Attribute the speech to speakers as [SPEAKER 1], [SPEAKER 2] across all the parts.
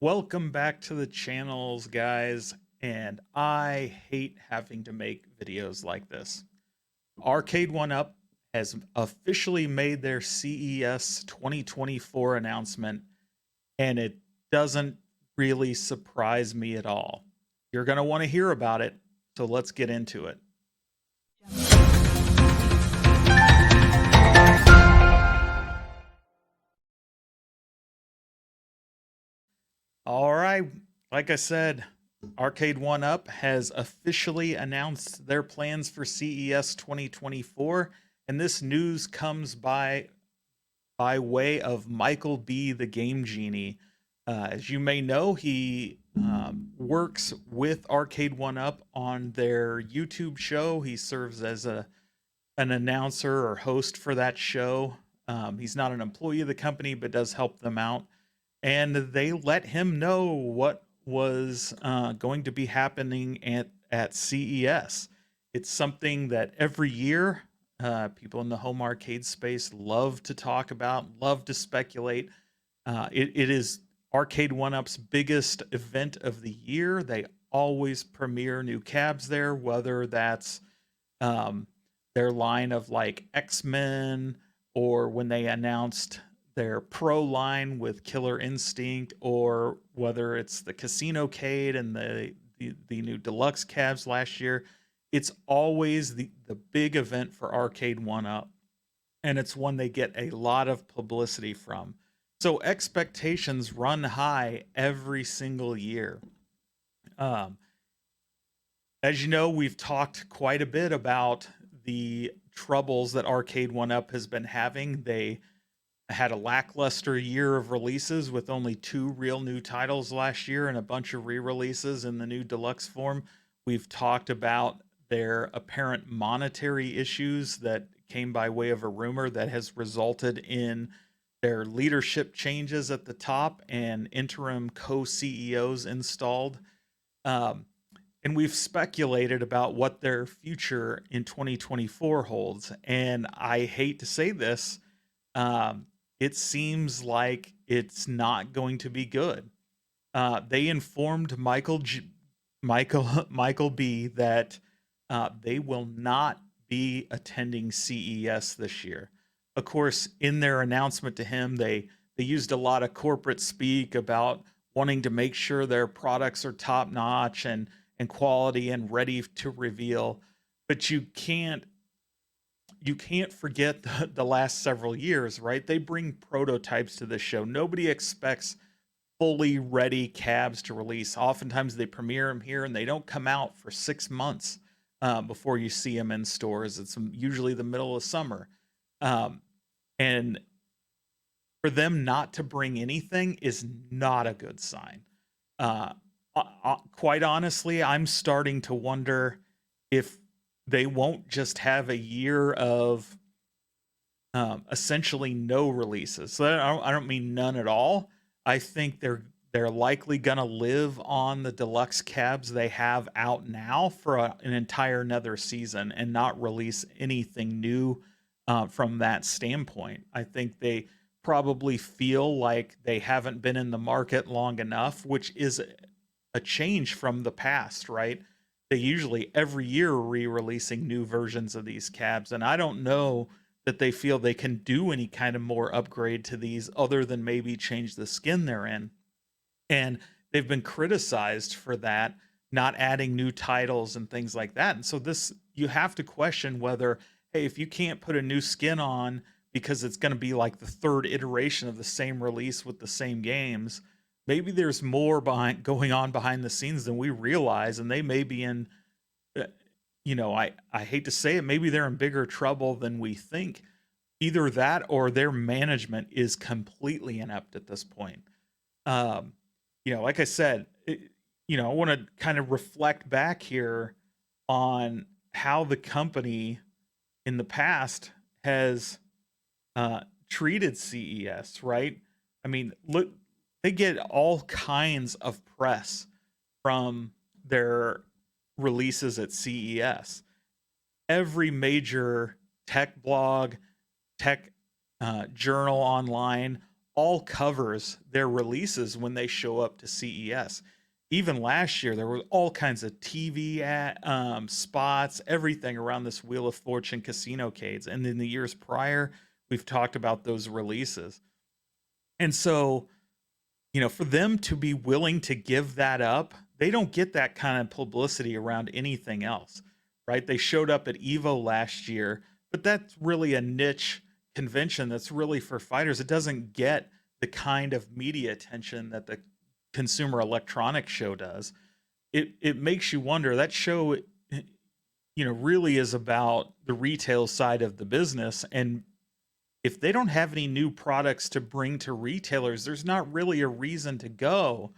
[SPEAKER 1] Welcome back to the channels, guys. And I hate having to make videos like this. Arcade1up has officially made their CES 2024 announcement, and it doesn't really surprise me at all. You're going to want to hear about it, so let's get into it. All right, like I said, Arcade1up has officially announced their plans for CES 2024, and this news comes by way of Michael B, the Game Genie. As you may know, he works with Arcade1up on their YouTube show. He serves as an announcer or host for that show. He's not an employee of the company, but does help them out. And they let him know what was going to be happening at CES. It's something that every year people in the home arcade space love to talk about, love to speculate. It is Arcade1up's biggest event of the year. They always premiere new cabs there, whether that's um, their line of like X-Men, or when they announced their pro line with Killer Instinct, or whether it's the Casino Cade and the new deluxe cabs last year. It's always the big event for Arcade1up, and it's one they get a lot of publicity from. So expectations run high every single year. Um, as you know, we've talked quite a bit about the troubles that Arcade1up has been having. They had a lackluster year of releases with only 2 real new titles last year and a bunch of re-releases in the new deluxe form. We've talked about their apparent monetary issues that came by way of a rumor that has resulted in their leadership changes at the top and interim co-CEOs installed. Um, and we've speculated about what their future in 2024 holds. And I hate to say this, um, it seems like it's not going to be good. They informed Michael B that they will not be attending CES this year. Of course, in their announcement to him, they used a lot of corporate speak about wanting to make sure their products are top notch and quality and ready to reveal. But you can't forget the last several years, right? They bring prototypes to this show. Nobody expects fully ready cabs to release. Oftentimes they premiere them here and they don't come out for 6 months before you see them in stores. It's usually the middle of summer. Um, and for them not to bring anything is not a good sign. Uh, quite honestly, I'm starting to wonder if they won't just have a year of essentially no releases. So I don't mean none at all. I think they're likely gonna live on the deluxe cabs they have out now for an entire another season and not release anything new from that standpoint. I think they probably feel like they haven't been in the market long enough, which is a change from the past, right? They usually every year are re-releasing new versions of these cabs, and I don't know that they feel they can do any kind of more upgrade to these other than maybe change the skin they're in. And they've been criticized for that, not adding new titles and things like that. And so this, you have to question whether, hey, if you can't put a new skin on because it's going to be like the third iteration of the same release with the same games, maybe there's more behind going on behind the scenes than we realize, and they may be in uh, I hate to say it, maybe they're in bigger trouble than we think. Either that or their management is completely inept at this point. Um, like I said, I want to kind of reflect back here on how the company in the past has uh, treated CES, right? I mean, look, they get all kinds of press from their releases at CES. Every major tech blog, tech journal online, all covers their releases when they show up to CES. Even last year, there were all kinds of TV spots, everything around this Wheel of Fortune Casinocades. And in the years prior, we've talked about those releases. And so, for them to be willing to give that up, they don't get that kind of publicity around anything else, right? They showed up at Evo last year, but that's really a niche convention that's really for fighters. It doesn't get the kind of media attention that the Consumer Electronics Show does. It makes you wonder. That show, really is about the retail side of the business, and if they don't have any new products to bring to retailers, there's not really a reason to go.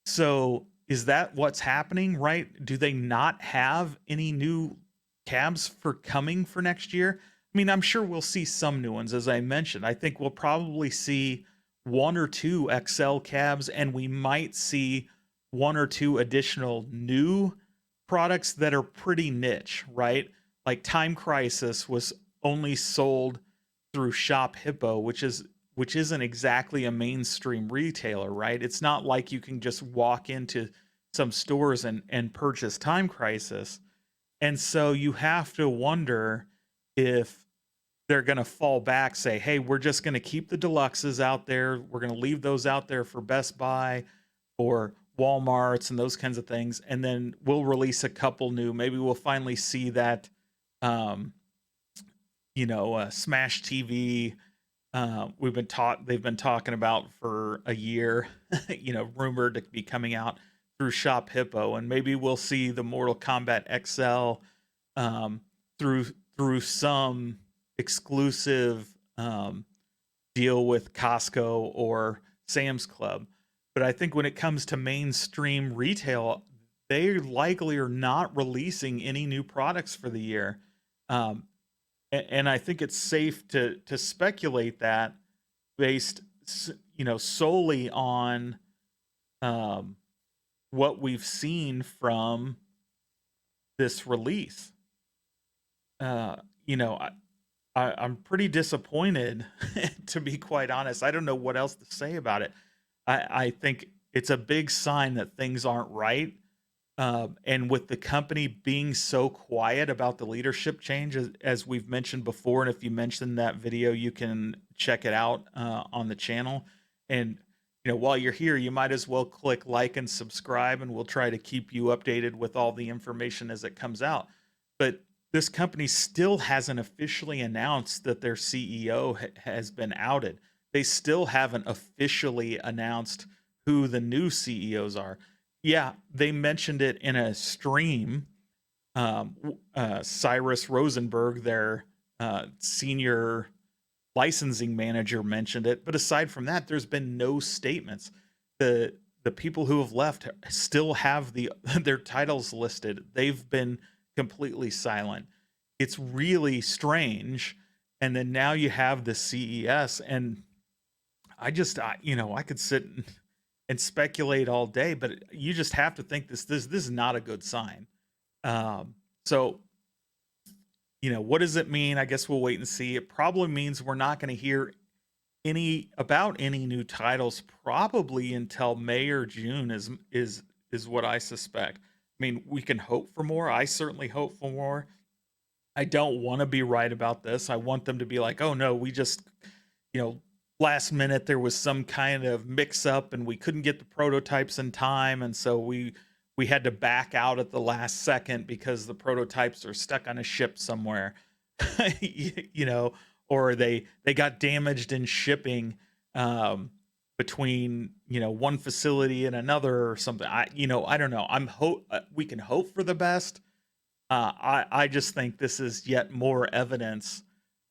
[SPEAKER 1] So is that what's happening, right? Do they not have any new cabs for coming for next year? I mean, I'm sure we'll see some new ones, as I mentioned. I think we'll probably see one or two XL cabs, and we might see one or two additional new products that are pretty niche, right? Like Time Crisis was only sold through Shop Hippo, which isn't exactly a mainstream retailer, right? It's not like you can just walk into some stores and purchase Time Crisis. And so you have to wonder if they're going to fall back, say, hey, we're just going to keep the deluxes out there. We're going to leave those out there for Best Buy or Walmarts and those kinds of things. And then we'll release a couple new. Maybe we'll finally see that, Smash TV. They've been talking about for a year, rumored to be coming out through Shop Hippo, and maybe we'll see the Mortal Kombat XL through some exclusive deal with Costco or Sam's Club. But I think when it comes to mainstream retail, they likely are not releasing any new products for the year. And I think it's safe to speculate that based, solely on what we've seen from this release. I'm pretty disappointed, to be quite honest. I don't know what else to say about it. I think it's a big sign that things aren't right. And with the company being so quiet about the leadership change, as we've mentioned before, and if you mentioned that video, you can check it out on the channel. And while you're here, you might as well click like and subscribe, and we'll try to keep you updated with all the information as it comes out. But this company still hasn't officially announced that their CEO has been outed. They still haven't officially announced who the new CEOs are. Yeah, they mentioned it in a stream. Cyrus Rosenberg, their senior licensing manager, mentioned it. But aside from that, there's been no statements. The people who have left still have their titles listed. They've been completely silent. It's really strange. And then now you have the CES, and I could sit and speculate all day, but you just have to think this is not a good sign. So, what does it mean? I guess we'll wait and see. It probably means we're not going to hear any new titles probably until May or June is what I suspect. I mean, we can hope for more. I certainly hope for more. I don't want to be right about this. I want them to be like, oh no, we just, last minute there was some kind of mix up and we couldn't get the prototypes in time, and so we had to back out at the last second because the prototypes are stuck on a ship somewhere. Or they got damaged in shipping between one facility and another or something. I don't know. We can hope for the best. I just think this is yet more evidence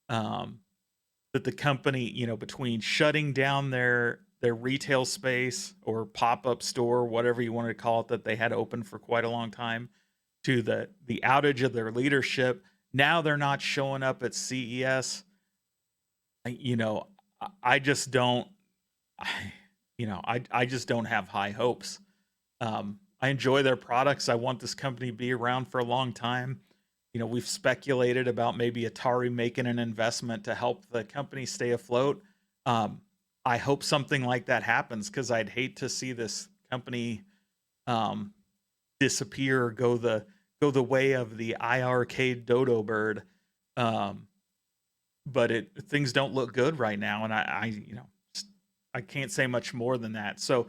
[SPEAKER 1] that the company, between shutting down their retail space or pop-up store, whatever you want to call it, that they had open for quite a long time, to the outage of their leadership. Now they're not showing up at CES. I just don't, I just don't have high hopes. I enjoy their products. I want this company to be around for a long time. We've speculated about maybe Atari making an investment to help the company stay afloat. I hope something like that happens because I'd hate to see this company um, disappear, or go the way of the iArcade dodo bird. Um, but things don't look good right now, and I can't say much more than that. So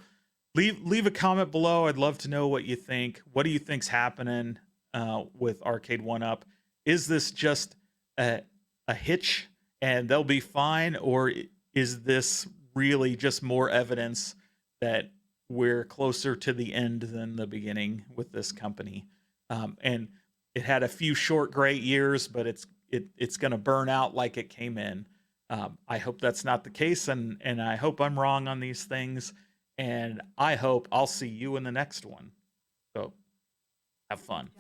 [SPEAKER 1] leave a comment below. I'd love to know what you think. What do you think's happening with Arcade1up? Is this just a, a hitch and they'll be fine, or is this really just more evidence that we're closer to the end than the beginning with this company? And it had a few short great years, but it's going to burn out like it came in. I hope that's not the case, and I hope I'm wrong on these things, and I hope I'll see you in the next one. So have fun.